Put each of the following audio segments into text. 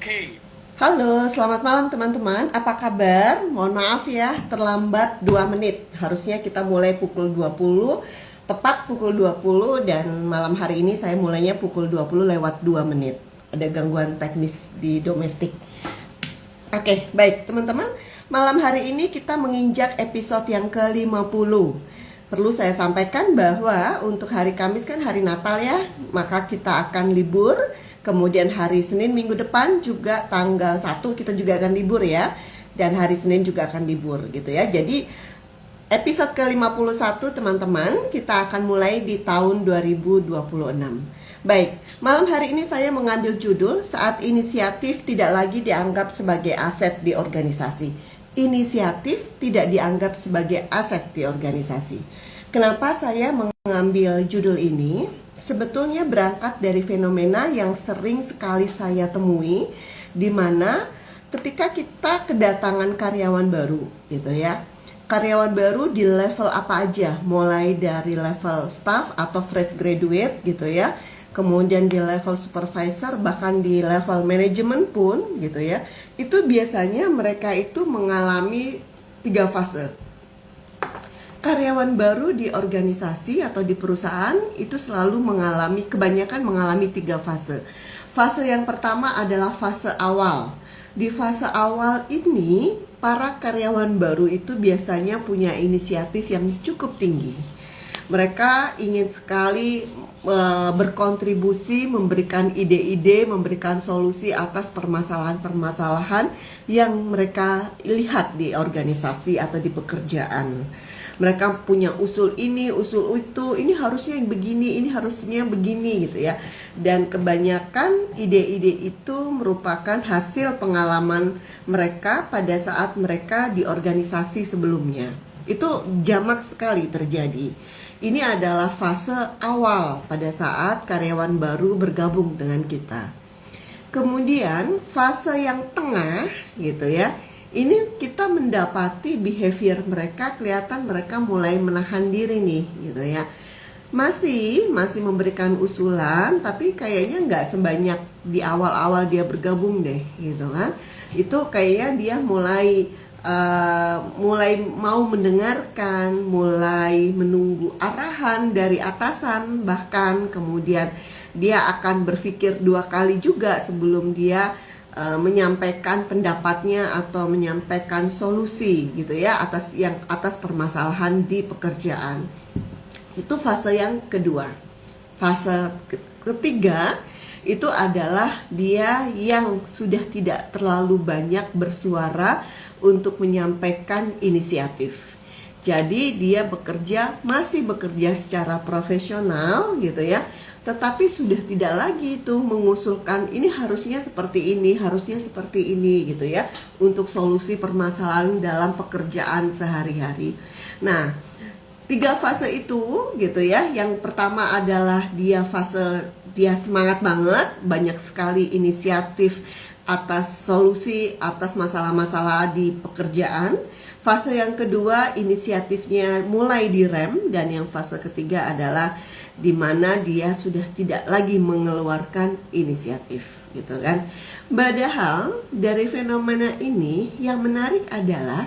Okay. Halo, selamat malam teman-teman. Apa kabar? Mohon maaf ya, terlambat 2 menit. Harusnya kita mulai pukul 20, tepat pukul 20, dan malam hari ini saya mulainya pukul 20 lewat 2 menit. Ada gangguan teknis di domestik. Oke, baik teman-teman. Malam hari ini kita menginjak episode yang ke-50. Perlu saya sampaikan bahwa untuk hari Kamis kan hari Natal ya, maka kita akan libur. Kemudian hari Senin minggu depan juga tanggal 1 kita juga akan libur ya. Dan hari Senin juga akan libur gitu ya. Jadi episode ke-51 teman-teman, kita akan mulai di tahun 2026. Baik, malam hari ini saya mengambil judul saat inisiatif tidak lagi dianggap sebagai aset di organisasi. Inisiatif tidak dianggap sebagai aset di organisasi. Kenapa saya mengambil judul ini? Sebetulnya berangkat dari fenomena yang sering sekali saya temui, di mana ketika kita kedatangan karyawan baru gitu ya. Karyawan baru di level apa aja, mulai dari level staff atau fresh graduate gitu ya, kemudian di level supervisor, bahkan di level manajemen pun gitu ya. Itu biasanya mereka itu mengalami 3 fase. Karyawan baru di organisasi atau di perusahaan itu selalu kebanyakan mengalami 3 fase. Fase yang pertama adalah fase awal. Di fase awal ini, para karyawan baru itu biasanya punya inisiatif yang cukup tinggi. Mereka ingin sekali berkontribusi, memberikan ide-ide, memberikan solusi atas permasalahan-permasalahan yang mereka lihat di organisasi atau di pekerjaan. Mereka punya usul ini, usul itu, ini harusnya begini, ini harusnya begini gitu ya. Dan kebanyakan ide-ide itu merupakan hasil pengalaman mereka pada saat mereka di organisasi sebelumnya. Itu jamak sekali terjadi. Ini adalah fase awal pada saat karyawan baru bergabung dengan kita. Kemudian fase yang tengah gitu ya. Ini kita mendapati behavior mereka, kelihatan mereka mulai menahan diri nih gitu ya. Masih memberikan usulan, tapi kayaknya nggak sebanyak di awal-awal dia bergabung deh gitu kan. Itu kayaknya dia mulai mau mendengarkan, mulai menunggu arahan dari atasan, bahkan kemudian dia akan berpikir 2 kali juga sebelum dia menyampaikan pendapatnya atau menyampaikan solusi gitu ya atas permasalahan di pekerjaan. Itu fase yang kedua. Fase ketiga itu adalah dia yang sudah tidak terlalu banyak bersuara untuk menyampaikan inisiatif. Jadi dia masih bekerja secara profesional gitu ya, tetapi sudah tidak lagi itu mengusulkan ini harusnya seperti ini gitu ya, untuk solusi permasalahan dalam pekerjaan sehari-hari. Nah, 3 fase itu gitu ya. Yang pertama adalah dia semangat banget, banyak sekali inisiatif atas solusi atas masalah-masalah di pekerjaan. Fase yang kedua inisiatifnya mulai direm, dan yang fase ketiga adalah di mana dia sudah tidak lagi mengeluarkan inisiatif gitu kan. Padahal dari fenomena ini yang menarik adalah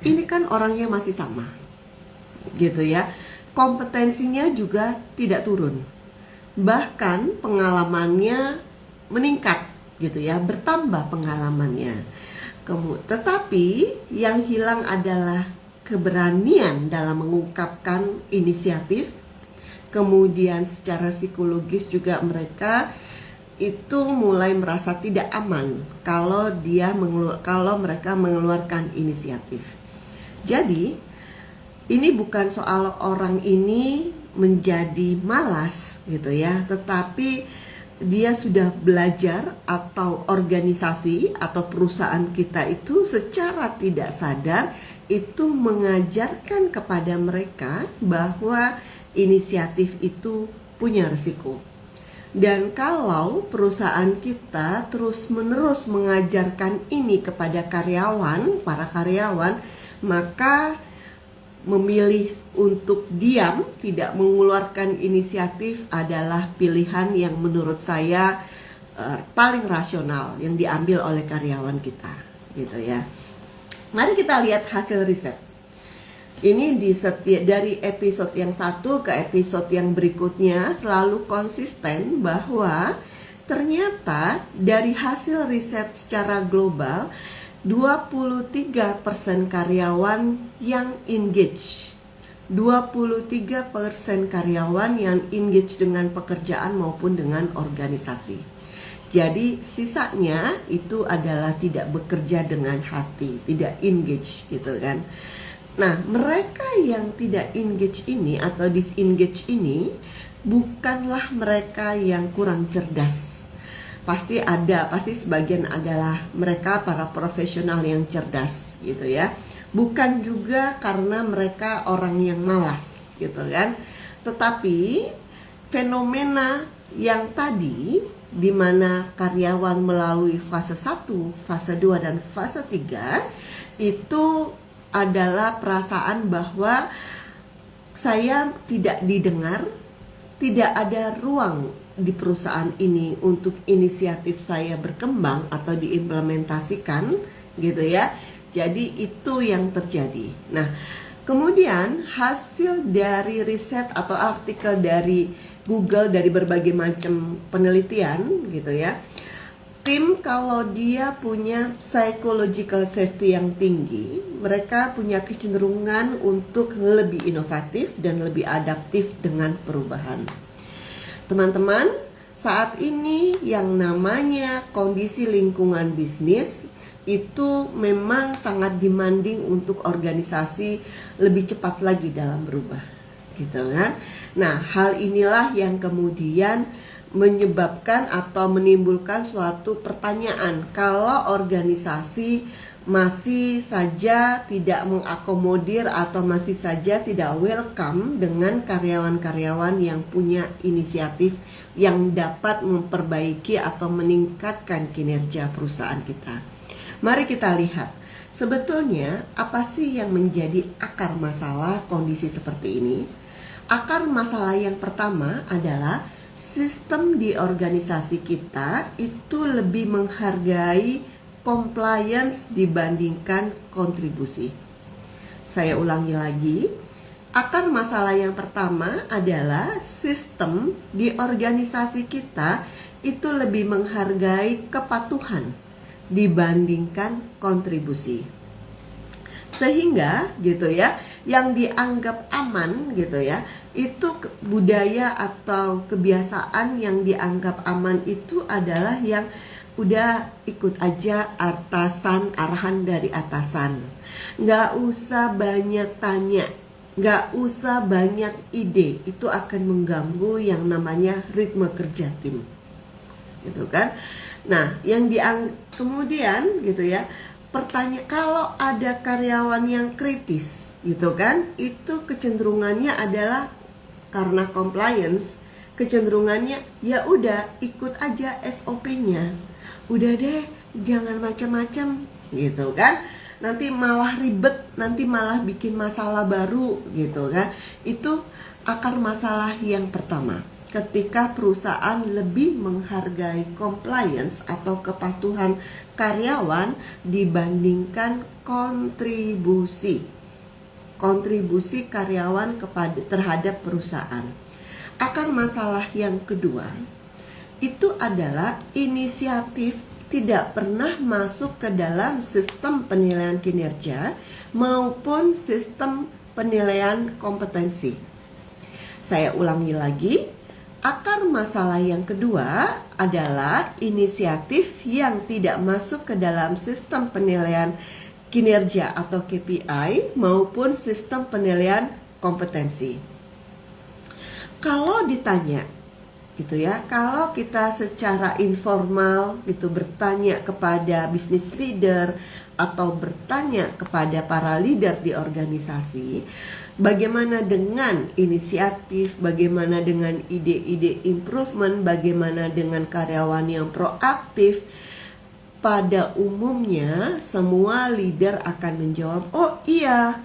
ini kan orangnya masih sama gitu ya. Kompetensinya juga tidak turun. Bahkan pengalamannya meningkat gitu ya, bertambah pengalamannya. Tetapi yang hilang adalah keberanian dalam mengungkapkan inisiatif. Kemudian secara psikologis juga mereka itu mulai merasa tidak aman kalau mereka mengeluarkan inisiatif. Jadi ini bukan soal orang ini menjadi malas gitu ya, tetapi dia sudah belajar atau organisasi atau perusahaan kita itu secara tidak sadar itu mengajarkan kepada mereka bahwa inisiatif itu punya risiko. Dan kalau perusahaan kita terus-menerus mengajarkan ini kepada para karyawan, maka memilih untuk diam, tidak mengeluarkan inisiatif adalah pilihan yang menurut saya paling rasional yang diambil oleh karyawan kita, gitu ya. Mari kita lihat hasil riset. Ini dari episode yang satu ke episode yang berikutnya selalu konsisten bahwa ternyata dari hasil riset secara global 23% karyawan yang engage. 23% karyawan yang engage dengan pekerjaan maupun dengan organisasi. Jadi sisanya itu adalah tidak bekerja dengan hati, tidak engage gitu kan. Nah, mereka yang tidak engage ini atau disengage ini bukanlah mereka yang kurang cerdas. Pasti sebagian adalah mereka para profesional yang cerdas gitu ya. Bukan juga karena mereka orang yang malas gitu kan. Tetapi fenomena yang tadi di mana karyawan melalui fase 1, fase 2 dan fase 3 itu adalah perasaan bahwa saya tidak didengar, tidak ada ruang di perusahaan ini untuk inisiatif saya berkembang atau diimplementasikan gitu ya. Jadi itu yang terjadi. Nah, kemudian hasil dari riset atau artikel dari Google dari berbagai macam penelitian gitu ya. Tim kalau dia punya psychological safety yang tinggi, mereka punya kecenderungan untuk lebih inovatif dan lebih adaptif dengan perubahan. Teman-teman, saat ini yang namanya kondisi lingkungan bisnis itu memang sangat demanding untuk organisasi lebih cepat lagi dalam berubah, gitu kan? Nah, hal inilah yang kemudian menyebabkan atau menimbulkan suatu pertanyaan kalau organisasi masih saja tidak mengakomodir atau masih saja tidak welcome dengan karyawan-karyawan yang punya inisiatif yang dapat memperbaiki atau meningkatkan kinerja perusahaan kita. Mari kita lihat sebetulnya apa sih yang menjadi akar masalah kondisi seperti ini. Akar masalah yang pertama adalah sistem di organisasi kita itu lebih menghargai compliance dibandingkan kontribusi. Saya ulangi lagi, akar masalah yang pertama adalah sistem di organisasi kita itu lebih menghargai kepatuhan dibandingkan kontribusi. Sehingga gitu ya, yang dianggap aman gitu ya, itu budaya atau kebiasaan yang dianggap aman itu adalah yang udah ikut aja arahan dari atasan. Nggak usah banyak tanya, nggak usah banyak ide, itu akan mengganggu yang namanya ritme kerja tim, gitu kan. Nah, kemudian gitu ya, kalau ada karyawan yang kritis gitu kan, itu kecenderungannya adalah karena compliance, kecenderungannya ya udah ikut aja SOP-nya. Udah deh, jangan macam-macam gitu kan. Nanti malah ribet, nanti malah bikin masalah baru gitu kan. Itu akar masalah yang pertama. Ketika perusahaan lebih menghargai compliance atau kepatuhan karyawan dibandingkan kontribusi karyawan terhadap perusahaan. Akar masalah yang kedua itu adalah inisiatif tidak pernah masuk ke dalam sistem penilaian kinerja maupun sistem penilaian kompetensi. Saya ulangi lagi, akar masalah yang kedua adalah inisiatif yang tidak masuk ke dalam sistem penilaian kinerja atau KPI maupun sistem penilaian kompetensi. Kalau ditanya gitu ya, kalau kita secara informal gitu bertanya kepada business leader atau bertanya kepada para leader di organisasi, bagaimana dengan inisiatif, bagaimana dengan ide-ide improvement, bagaimana dengan karyawan yang proaktif, pada umumnya semua leader akan menjawab, oh iya,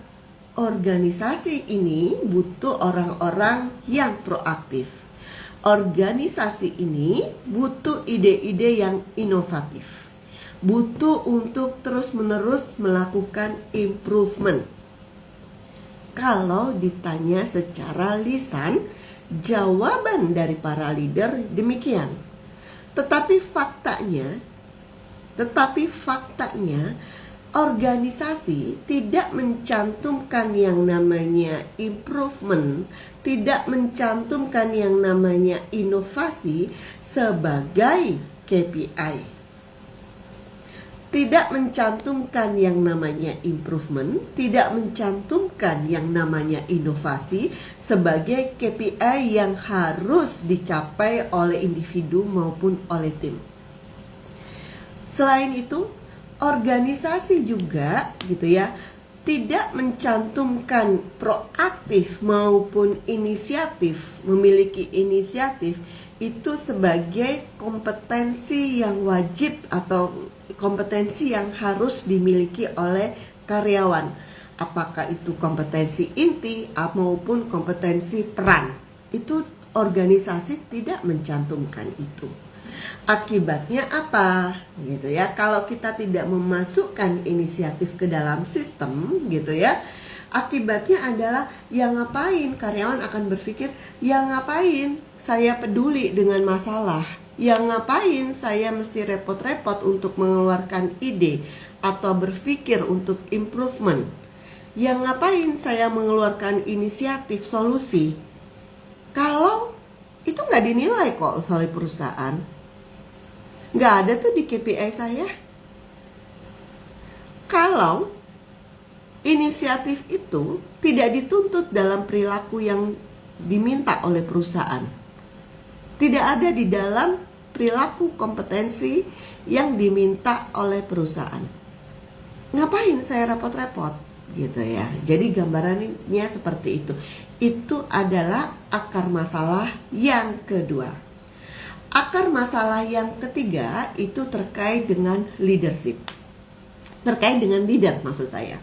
organisasi ini butuh orang-orang yang proaktif. Organisasi ini butuh ide-ide yang inovatif, butuh untuk terus-menerus melakukan improvement. Kalau ditanya secara lisan, jawaban dari para leader demikian. Tetapi faktanya organisasi tidak mencantumkan yang namanya improvement, tidak mencantumkan yang namanya inovasi sebagai KPI. Tidak mencantumkan yang namanya improvement, tidak mencantumkan yang namanya inovasi sebagai KPI yang harus dicapai oleh individu maupun oleh tim. Selain itu, organisasi juga gitu ya, tidak mencantumkan proaktif maupun inisiatif, memiliki inisiatif itu sebagai kompetensi yang wajib atau kompetensi yang harus dimiliki oleh karyawan. Apakah itu kompetensi inti maupun kompetensi peran. Itu organisasi tidak mencantumkan itu. Akibatnya apa? Gitu ya. Kalau kita tidak memasukkan inisiatif ke dalam sistem gitu ya, akibatnya adalah yang ngapain karyawan akan berpikir, yang ngapain saya peduli dengan masalah, yang ngapain saya mesti repot-repot untuk mengeluarkan ide atau berpikir untuk improvement, yang ngapain saya mengeluarkan inisiatif solusi kalau itu nggak dinilai kok oleh perusahaan. Nggak ada tuh di KPI saya. Kalau inisiatif itu tidak dituntut dalam perilaku yang diminta oleh perusahaan, tidak ada di dalam perilaku kompetensi yang diminta oleh perusahaan, ngapain saya repot-repot gitu ya. Jadi gambarannya seperti itu. Itu adalah akar masalah yang kedua. Akar masalah yang ketiga itu terkait dengan leadership. Terkait dengan leader maksud saya.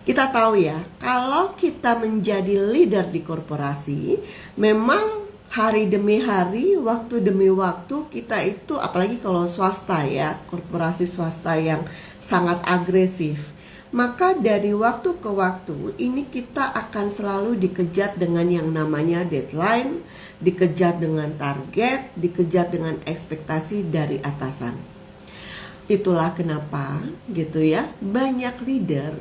Kita tahu ya, kalau kita menjadi leader di korporasi, memang hari demi hari, waktu demi waktu kita itu, apalagi kalau swasta ya, korporasi swasta yang sangat agresif, maka dari waktu ke waktu ini kita akan selalu dikejar dengan yang namanya deadline, dikejar dengan target, dikejar dengan ekspektasi dari atasan. Itulah kenapa gitu ya, banyak leader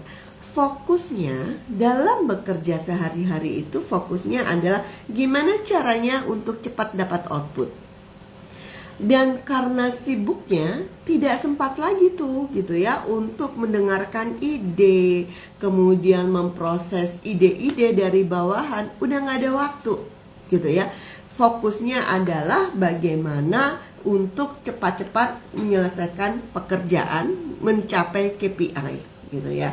fokusnya dalam bekerja sehari-hari itu fokusnya adalah gimana caranya untuk cepat dapat output. Dan karena sibuknya tidak sempat lagi tuh gitu ya untuk mendengarkan ide, kemudian memproses ide-ide dari bawahan, udah nggak ada waktu gitu ya. Fokusnya adalah bagaimana untuk cepat-cepat menyelesaikan pekerjaan, mencapai KPI gitu ya.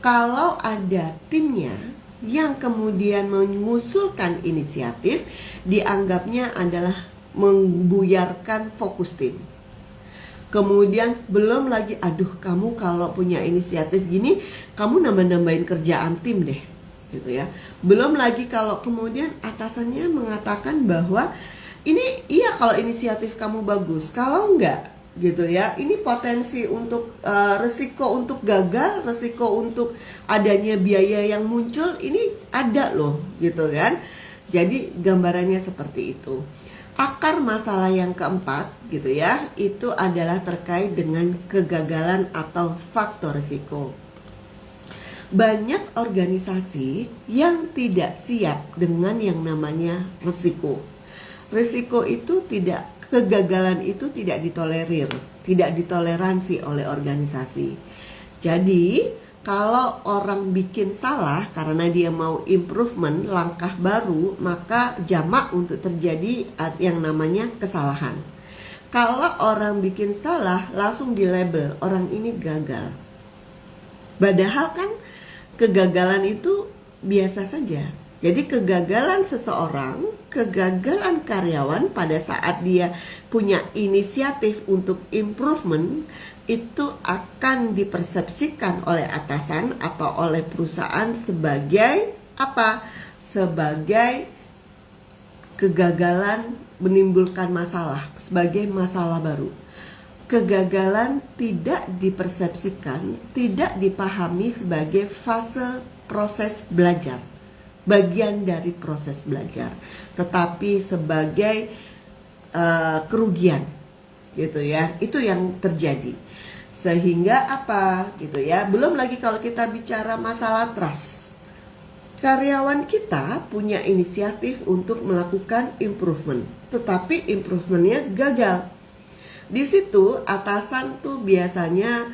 Kalau ada timnya yang kemudian mengusulkan inisiatif, dianggapnya adalah membuyarkan fokus tim. Kemudian belum lagi, aduh kamu kalau punya inisiatif gini, kamu nambah-nambahin kerjaan tim deh gitu ya. Belum lagi kalau kemudian atasannya mengatakan bahwa ini iya kalau inisiatif kamu bagus, kalau enggak gitu ya, ini potensi untuk resiko untuk gagal, resiko untuk adanya biaya yang muncul ini ada loh gitu kan. Jadi gambarannya seperti itu. Akar masalah yang keempat gitu ya, itu adalah terkait dengan kegagalan atau faktor risiko. Banyak organisasi yang tidak siap dengan yang namanya risiko. Risiko itu tidak, kegagalan itu tidak ditolerir, tidak ditoleransi oleh organisasi. Jadi kalau orang bikin salah karena dia mau improvement, langkah baru, maka jamak untuk terjadi yang namanya kesalahan. Kalau orang bikin salah, langsung dilabel orang ini gagal. Padahal kan kegagalan itu biasa saja. Jadi kegagalan seseorang, kegagalan karyawan pada saat dia punya inisiatif untuk improvement, itu akan dipersepsikan oleh atasan atau oleh perusahaan sebagai apa? Sebagai Kegagalan menimbulkan masalah sebagai masalah baru. Kegagalan tidak dipersepsikan, tidak dipahami sebagai fase proses belajar, bagian dari proses belajar, tetapi sebagai kerugian, gitu ya. Itu yang terjadi. Sehingga apa, gitu ya. Belum lagi kalau kita bicara masalah trust. Karyawan kita punya inisiatif untuk melakukan improvement, tetapi improvementnya gagal. Di situ atasan tuh biasanya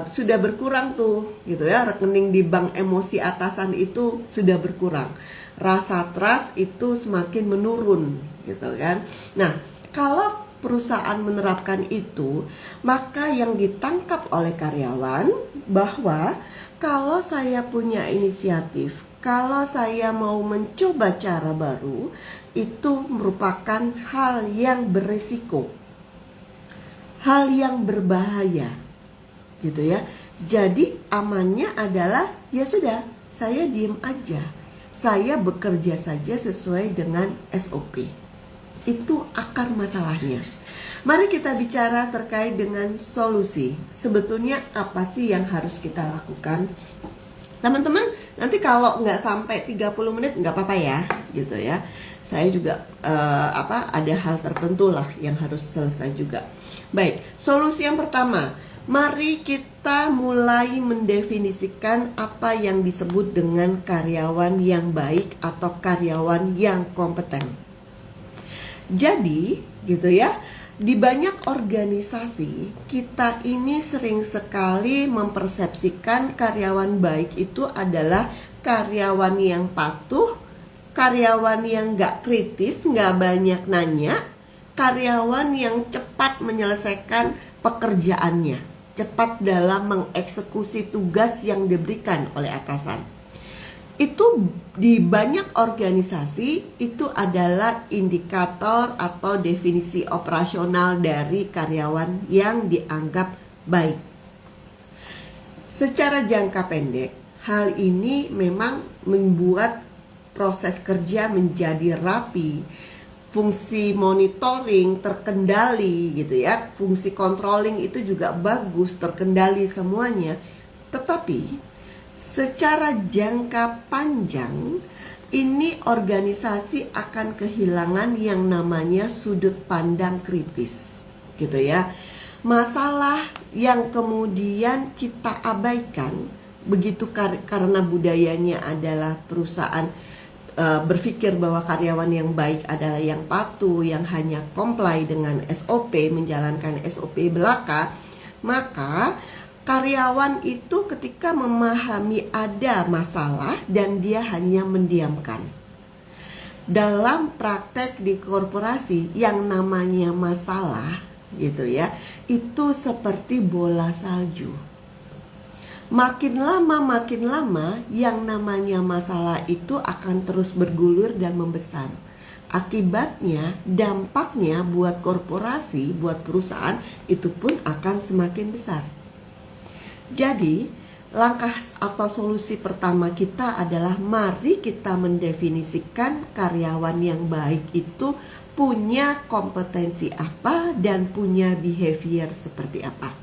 sudah berkurang tuh, gitu ya. Rekening di bank emosi atasan itu sudah berkurang. Rasa trust itu semakin menurun, gitu kan. Nah, kalau perusahaan menerapkan itu, maka yang ditangkap oleh karyawan bahwa kalau saya punya inisiatif, kalau saya mau mencoba cara baru, itu merupakan hal yang beresiko, hal yang berbahaya, gitu ya. Jadi amannya adalah ya sudah, saya diem aja, saya bekerja saja sesuai dengan SOP. Itu akar masalahnya. Mari kita bicara terkait dengan solusi. Sebetulnya apa sih yang harus kita lakukan? Teman-teman, nanti kalau nggak sampai 30 menit nggak apa-apa ya, gitu ya. Saya juga ada hal tertentu lah yang harus selesai juga. Baik, solusi yang pertama, mari kita mulai mendefinisikan apa yang disebut dengan karyawan yang baik atau karyawan yang kompeten. Jadi, gitu ya, di banyak organisasi kita ini sering sekali mempersepsikan karyawan baik itu adalah karyawan yang patuh, karyawan yang gak kritis, gak banyak nanya, karyawan yang cepat menyelesaikan pekerjaannya, cepat dalam mengeksekusi tugas yang diberikan oleh atasan. Itu di banyak organisasi itu adalah indikator atau definisi operasional dari karyawan yang dianggap baik. Secara jangka pendek, hal ini memang membuat proses kerja menjadi rapi, fungsi monitoring terkendali, gitu ya, fungsi controlling itu juga bagus, terkendali semuanya. Tetapi secara jangka panjang, ini organisasi akan kehilangan yang namanya sudut pandang kritis, gitu ya. Masalah yang kemudian kita abaikan begitu karena budayanya adalah perusahaan berpikir bahwa karyawan yang baik adalah yang patuh, yang hanya comply dengan SOP, menjalankan SOP belaka, maka karyawan itu ketika memahami ada masalah dan dia hanya mendiamkan. Dalam praktek di korporasi yang namanya masalah, gitu ya, itu seperti bola salju. Makin lama yang namanya masalah itu akan terus bergulir dan membesar. Akibatnya, dampaknya buat korporasi, buat perusahaan itu pun akan semakin besar. Jadi, langkah atau solusi pertama kita adalah mari kita mendefinisikan karyawan yang baik itu punya kompetensi apa dan punya behavior seperti apa,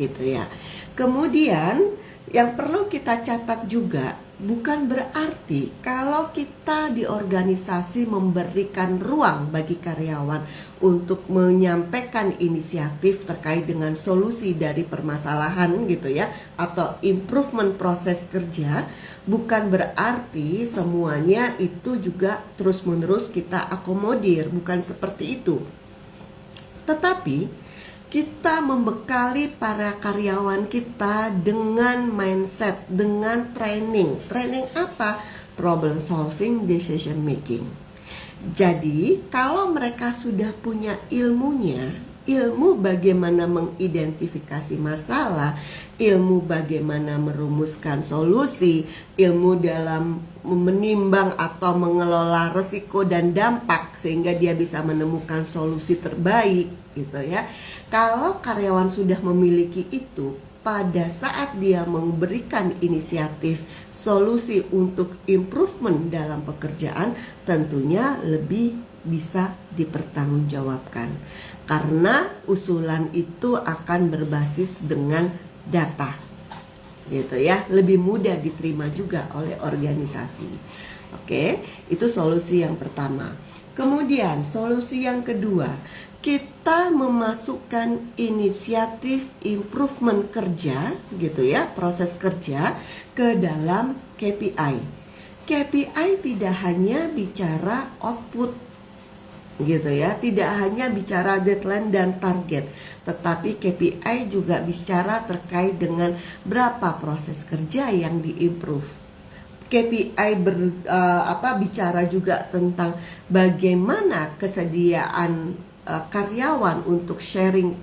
gitu ya. Kemudian yang perlu kita catat juga, bukan berarti kalau kita di organisasi memberikan ruang bagi karyawan untuk menyampaikan inisiatif terkait dengan solusi dari permasalahan, gitu ya, atau improvement proses kerja, bukan berarti semuanya itu juga terus-menerus kita akomodir, bukan seperti itu. Tetapi kita membekali para karyawan kita dengan mindset, dengan training. Training apa? Problem solving, decision making. Jadi, kalau mereka sudah punya ilmunya, ilmu bagaimana mengidentifikasi masalah, ilmu bagaimana merumuskan solusi, ilmu dalam menimbang atau mengelola resiko dan dampak sehingga dia bisa menemukan solusi terbaik, gitu ya. Kalau karyawan sudah memiliki itu, pada saat dia memberikan inisiatif solusi untuk improvement dalam pekerjaan, tentunya lebih bisa dipertanggungjawabkan. Karena usulan itu akan berbasis dengan data, gitu ya, lebih mudah diterima juga oleh organisasi. Oke, itu solusi yang pertama. Kemudian solusi yang kedua, kita memasukkan inisiatif improvement kerja, gitu ya, proses kerja ke dalam KPI. KPI tidak hanya bicara output, gitu ya, tidak hanya bicara deadline dan target, tetapi KPI juga bicara terkait dengan berapa proses kerja yang diimprove. KPI bicara juga tentang bagaimana kesediaan karyawan untuk sharing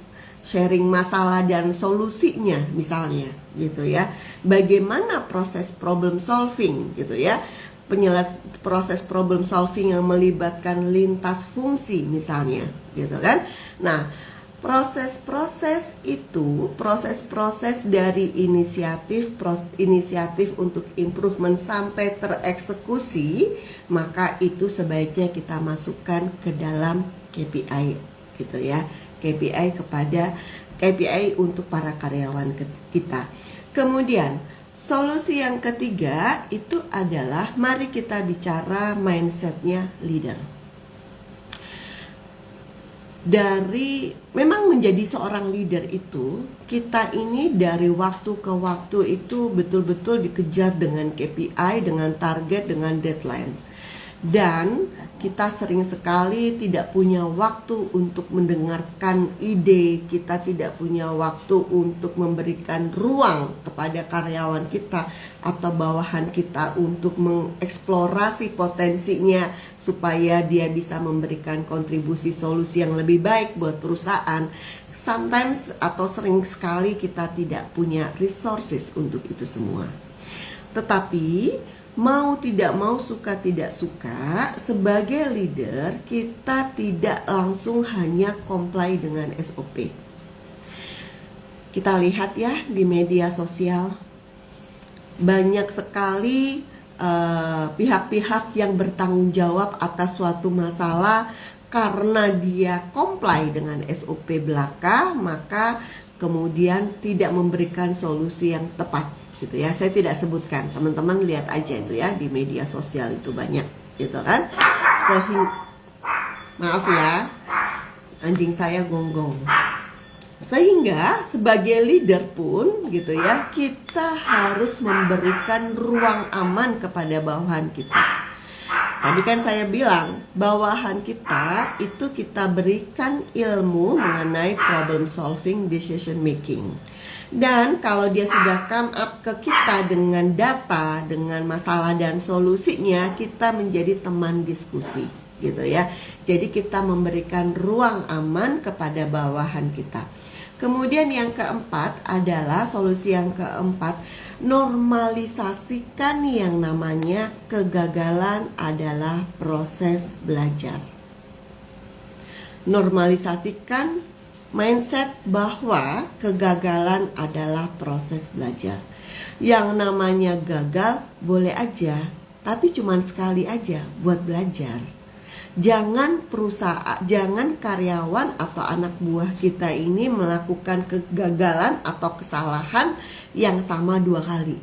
masalah dan solusinya, misalnya, gitu ya. Bagaimana proses problem solving, gitu ya, proses problem solving yang melibatkan lintas fungsi, misalnya, gitu kan. Nah, proses-proses itu, proses-proses dari inisiatif untuk improvement sampai tereksekusi, maka itu sebaiknya kita masukkan ke dalam KPI, gitu ya. KPI untuk para karyawan kita. Kemudian solusi yang ketiga itu adalah mari kita bicara mindsetnya leader. Memang menjadi seorang leader itu, kita ini dari waktu ke waktu itu betul-betul dikejar dengan KPI, dengan target, dengan deadline. Dan kita sering sekali tidak punya waktu untuk mendengarkan ide, kita tidak punya waktu untuk memberikan ruang kepada karyawan kita atau bawahan kita untuk mengeksplorasi potensinya supaya dia bisa memberikan kontribusi solusi yang lebih baik buat perusahaan. Sometimes atau sering sekali kita tidak punya resources untuk itu semua. Tetapi mau tidak mau, suka tidak suka, sebagai leader kita tidak langsung hanya comply dengan SOP. Kita lihat ya di media sosial, banyak sekali pihak-pihak yang bertanggung jawab atas suatu masalah karena dia comply dengan SOP belaka, maka kemudian tidak memberikan solusi yang tepat, gitu ya. Saya tidak sebutkan, teman-teman lihat aja itu ya, di media sosial itu banyak, gitu kan. Maaf ya, anjing saya gonggong. Sehingga sebagai leader pun, gitu ya, kita harus memberikan ruang aman kepada bawahan kita. Tadi kan saya bilang, bawahan kita itu kita berikan ilmu mengenai problem solving, decision making. Dan kalau dia sudah come up ke kita dengan data, dengan masalah dan solusinya, kita menjadi teman diskusi, gitu ya. Jadi kita memberikan ruang aman kepada bawahan kita. Kemudian yang keempat adalah solusi yang keempat, normalisasikan yang namanya kegagalan adalah proses belajar. Normalisasikan mindset bahwa kegagalan adalah proses belajar. Yang namanya gagal boleh aja, tapi cuma sekali aja buat belajar. Jangan karyawan atau anak buah kita ini melakukan kegagalan atau kesalahan yang sama 2 kali.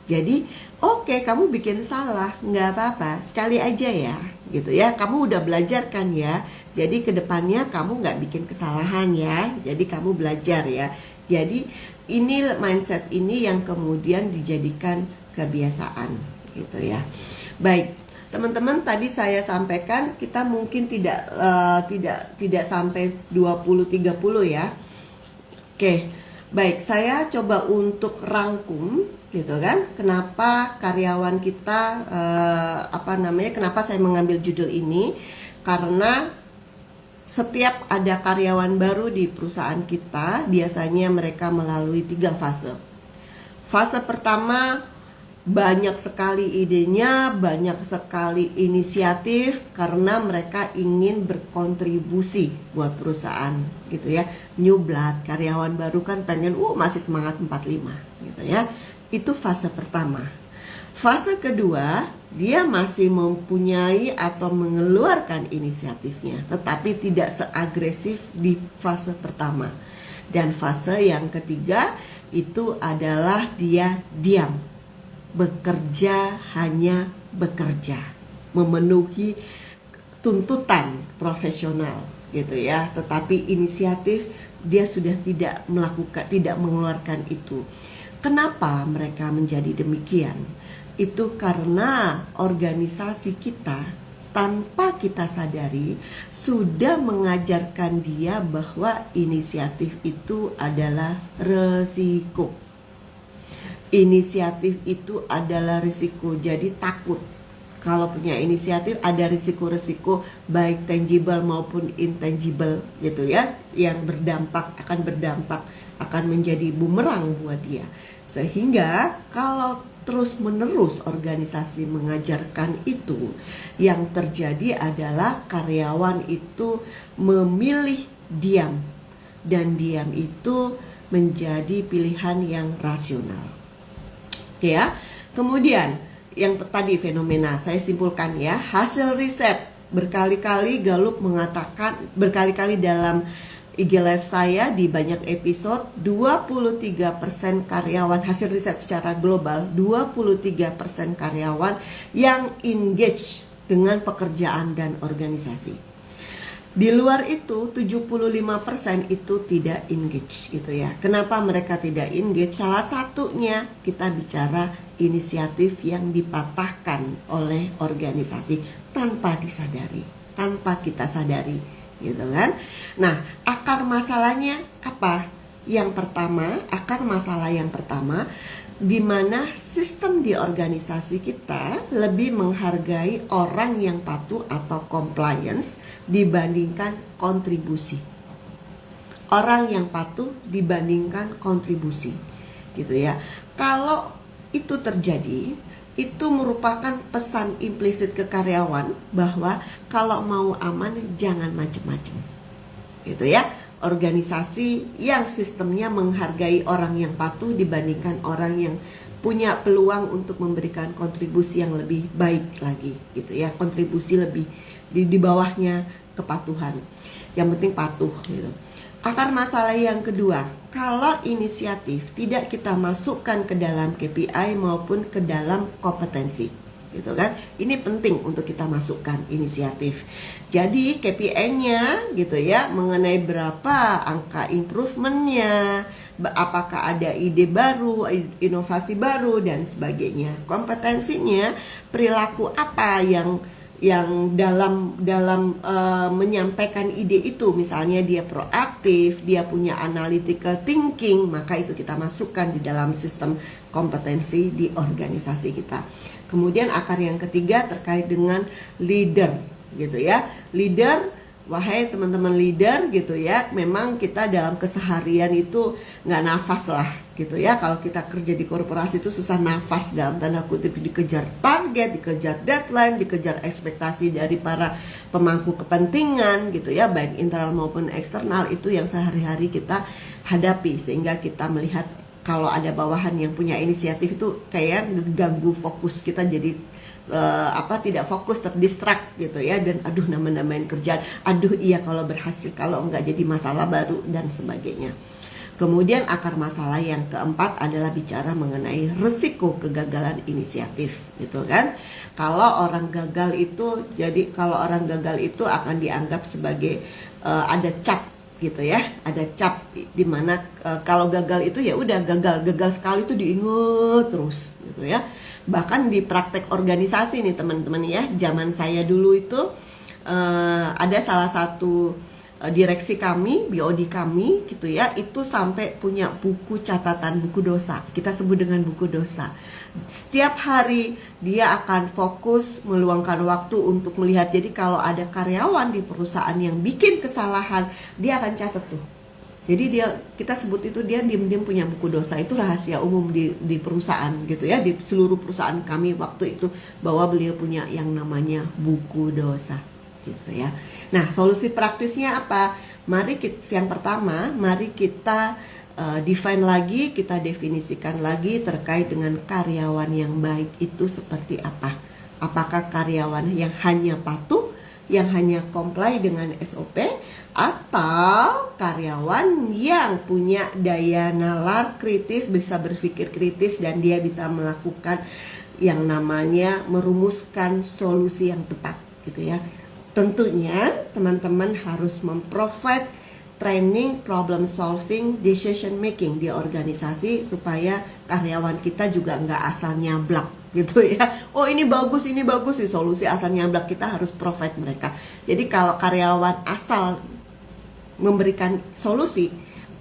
Jadi, oke, kamu bikin salah, nggak apa-apa, sekali aja ya, gitu ya. Kamu udah belajar kan ya. Jadi kedepannya kamu nggak bikin kesalahan ya. Jadi kamu belajar ya. Jadi ini mindset ini yang kemudian dijadikan kebiasaan, gitu ya. Baik. Teman-teman, tadi saya sampaikan kita mungkin tidak sampai 20-30 ya. Oke, baik, saya coba untuk rangkum, gitu kan. Kenapa karyawan kita kenapa saya mengambil judul ini? Karena setiap ada karyawan baru di perusahaan kita, biasanya mereka melalui 3 fase. Fase pertama, banyak sekali idenya, banyak sekali inisiatif karena mereka ingin berkontribusi buat perusahaan gitu ya. New blood, karyawan baru kan pengen masih semangat 45 gitu ya. Itu fase pertama. Fase kedua, dia masih mempunyai atau mengeluarkan inisiatifnya, tetapi tidak seagresif di fase pertama. Dan fase yang ketiga itu adalah dia diam, bekerja hanya bekerja, memenuhi tuntutan profesional gitu ya, tetapi inisiatif dia sudah tidak melakukan, tidak mengeluarkan itu. Kenapa mereka menjadi demikian? Itu karena organisasi kita tanpa kita sadari sudah mengajarkan dia bahwa inisiatif itu adalah resiko. Inisiatif itu adalah risiko, jadi takut kalau punya inisiatif ada risiko-risiko baik tangible maupun intangible gitu ya, yang akan menjadi bumerang buat dia. Sehingga kalau terus-menerus organisasi mengajarkan itu, yang terjadi adalah karyawan itu memilih diam, dan diam itu menjadi pilihan yang rasional. Oke ya. Kemudian yang tadi fenomena, saya simpulkan ya, hasil riset berkali-kali Gallup mengatakan, berkali-kali dalam IG Live saya di banyak episode, 23% karyawan, hasil riset secara global, 23% karyawan yang engage dengan pekerjaan dan organisasi. Di luar itu 75% itu tidak engage gitu ya. Kenapa mereka tidak engage? Salah satunya kita bicara inisiatif yang dipatahkan oleh organisasi tanpa disadari, tanpa kita sadari gitu kan. Nah, akar masalahnya apa? Yang pertama, akar masalah yang pertama, di mana sistem di organisasi kita lebih menghargai orang yang patuh atau compliance dibandingkan kontribusi. Orang yang patuh dibandingkan kontribusi gitu ya. Kalau itu terjadi, itu merupakan pesan implisit ke karyawan bahwa kalau mau aman jangan macem-macem gitu ya. Organisasi yang sistemnya menghargai orang yang patuh dibandingkan orang yang punya peluang untuk memberikan kontribusi yang lebih baik lagi gitu ya, kontribusi lebih di bawahnya kepatuhan, yang penting patuh gitu. Akar masalah yang kedua, kalau inisiatif tidak kita masukkan ke dalam KPI maupun ke dalam kompetensi gitu kan. Ini penting untuk kita masukkan inisiatif. Jadi KPI-nya gitu ya, mengenai berapa angka improvementnya, apakah ada ide baru, inovasi baru dan sebagainya. Kompetensinya, perilaku apa yang dalam menyampaikan ide itu, misalnya dia proaktif, dia punya analytical thinking, maka itu kita masukkan di dalam sistem kompetensi di organisasi kita. Kemudian akar yang ketiga terkait dengan leader gitu ya. Leader, wahai teman-teman leader gitu ya, memang kita dalam keseharian itu nggak nafas lah gitu ya. Kalau kita kerja di korporasi itu susah nafas, dalam tanda kutip, dikejar target, dikejar deadline, dikejar ekspektasi dari para pemangku kepentingan gitu ya, baik internal maupun eksternal. Itu yang sehari-hari kita hadapi, sehingga kita melihat kalau ada bawahan yang punya inisiatif itu kayak ganggu fokus kita, jadi tidak fokus, terdistrak gitu ya, dan nambah-nambahin kerjaan, iya kalau berhasil, kalau enggak jadi masalah baru dan sebagainya. Kemudian akar masalah yang keempat adalah bicara mengenai risiko kegagalan inisiatif gitu kan. Kalau orang gagal itu, kalau orang gagal itu akan dianggap sebagai ada cap gitu ya, ada cap di mana kalau gagal itu ya udah gagal sekali itu diingat terus gitu ya. Bahkan di praktek organisasi nih teman-teman ya, zaman saya dulu itu ada salah satu direksi kami, BOD kami gitu ya, itu sampai punya buku catatan, buku dosa, kita sebut dengan buku dosa. Setiap hari dia akan fokus meluangkan waktu untuk melihat. Jadi kalau ada karyawan di perusahaan yang bikin kesalahan, dia akan catat tuh Jadi kita sebut itu dia diam-diam punya buku dosa. Itu rahasia umum di perusahaan gitu ya, di seluruh perusahaan kami waktu itu, bahwa beliau punya yang namanya buku dosa gitu ya. Nah, solusi praktisnya apa? Yang pertama, mari kita define lagi, kita definisikan lagi terkait dengan karyawan yang baik itu seperti apa. Apakah karyawan yang hanya patuh, yang hanya comply dengan SOP, atau karyawan yang punya daya nalar kritis, bisa berpikir kritis, dan dia bisa melakukan yang namanya merumuskan solusi yang tepat gitu ya. Tentunya teman-teman harus memprovide training, problem solving, decision making di organisasi supaya karyawan kita juga nggak asal nyablak gitu ya. Oh ini bagus sih, solusi asal nyablak. Kita harus provide mereka. Jadi kalau karyawan asal memberikan solusi,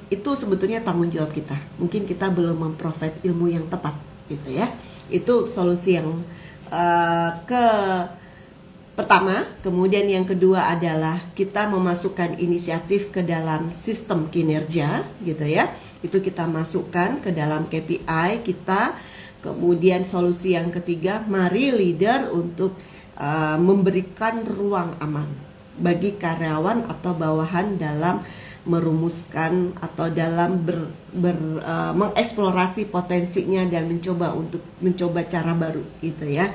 itu sebetulnya tanggung jawab kita. Mungkin kita belum memprovide ilmu yang tepat gitu ya. Itu solusi yang pertama. Kemudian yang kedua adalah kita memasukkan inisiatif ke dalam sistem kinerja gitu ya. Itu kita masukkan ke dalam KPI kita. Kemudian solusi yang ketiga, mari leader untuk memberikan ruang aman bagi karyawan atau bawahan dalam merumuskan atau dalam mengeksplorasi potensinya dan mencoba cara baru gitu ya,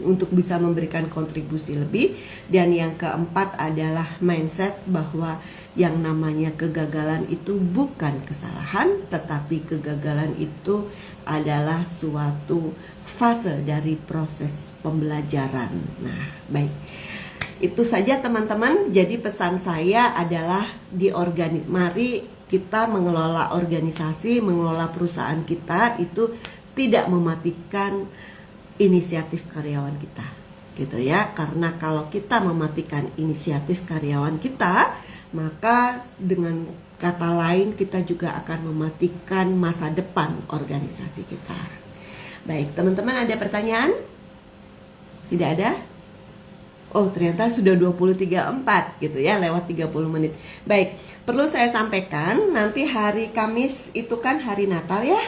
untuk bisa memberikan kontribusi lebih. Dan yang keempat adalah mindset bahwa yang namanya kegagalan itu bukan kesalahan, tetapi kegagalan itu adalah suatu fase dari proses pembelajaran. Nah, baik. Itu saja teman-teman. Jadi pesan saya adalah mari kita mengelola organisasi, mengelola perusahaan kita itu tidak mematikan inisiatif karyawan kita gitu ya. Karena kalau kita mematikan inisiatif karyawan kita, maka dengan kata lain kita juga akan mematikan masa depan organisasi kita. Baik, teman-teman, ada pertanyaan? Tidak ada? Oh, ternyata sudah 20.34 gitu ya, lewat 30 menit. Baik, perlu saya sampaikan, nanti hari Kamis itu kan hari Natal ya.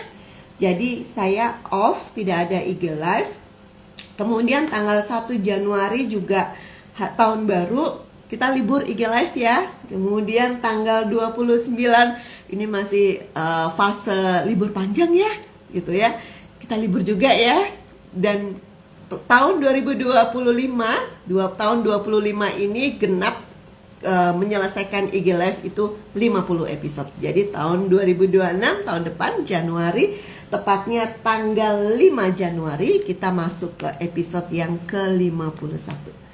Jadi saya off, tidak ada IG Live. Kemudian tanggal 1 Januari juga tahun baru, kita libur IG Live ya. Kemudian tanggal 29 ini masih fase libur panjang ya, gitu ya. Kita libur juga ya. Dan tahun 2025 ini genap menyelesaikan IG Live itu 50 episode. Jadi tahun 2026, tahun depan Januari, tepatnya tanggal 5 Januari kita masuk ke episode yang ke-51.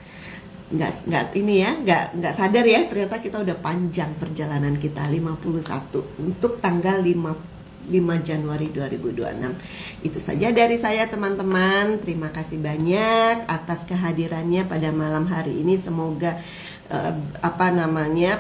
Nggak sadar ya, ternyata kita udah panjang perjalanan kita, 51 untuk tanggal 5 Januari 2026. Itu saja dari saya teman-teman. Terima kasih banyak atas kehadirannya pada malam hari ini. Semoga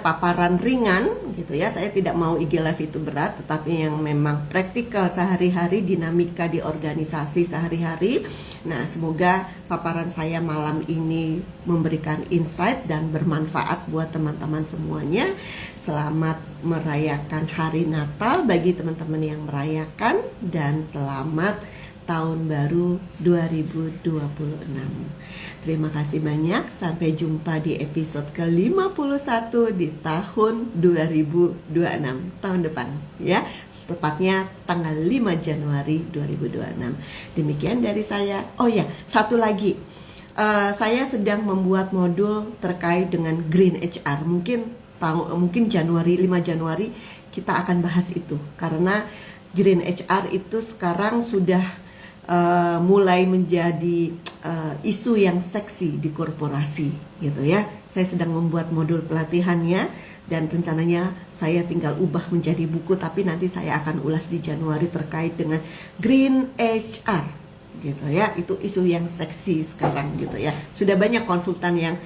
paparan ringan gitu ya. Saya tidak mau IG Live itu berat, tetapi yang memang praktikal sehari-hari, dinamika di organisasi sehari-hari. Nah, semoga paparan saya malam ini memberikan insight dan bermanfaat buat teman-teman semuanya. Selamat merayakan hari Natal bagi teman-teman yang merayakan, dan selamat tahun baru 2026. Terima kasih banyak, sampai jumpa di episode ke-51 di tahun 2026, tahun depan ya. Tepatnya tanggal 5 Januari 2026. Demikian dari saya. Oh ya, satu lagi. Saya sedang membuat modul terkait dengan Green HR. Mungkin Januari, 5 Januari kita akan bahas itu. Karena Green HR itu sekarang sudah mulai menjadi isu yang seksi di korporasi gitu ya. Saya sedang membuat modul pelatihannya dan rencananya saya tinggal ubah menjadi buku, tapi nanti saya akan ulas di Januari terkait dengan Green HR gitu ya. Itu isu yang seksi sekarang gitu ya. Sudah banyak konsultan yang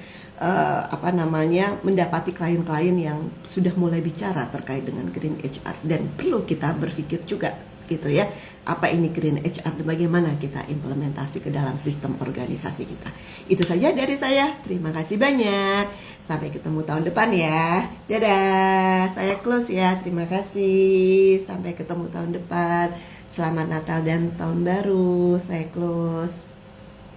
mendapati klien-klien yang sudah mulai bicara terkait dengan Green HR, dan perlu kita berpikir juga gitu ya. Apa ini Green HR dan bagaimana kita implementasi ke dalam sistem organisasi kita. Itu saja dari saya. Terima kasih banyak. Sampai ketemu tahun depan ya. Dadah. Saya close ya. Terima kasih. Sampai ketemu tahun depan. Selamat Natal dan Tahun Baru. Saya close.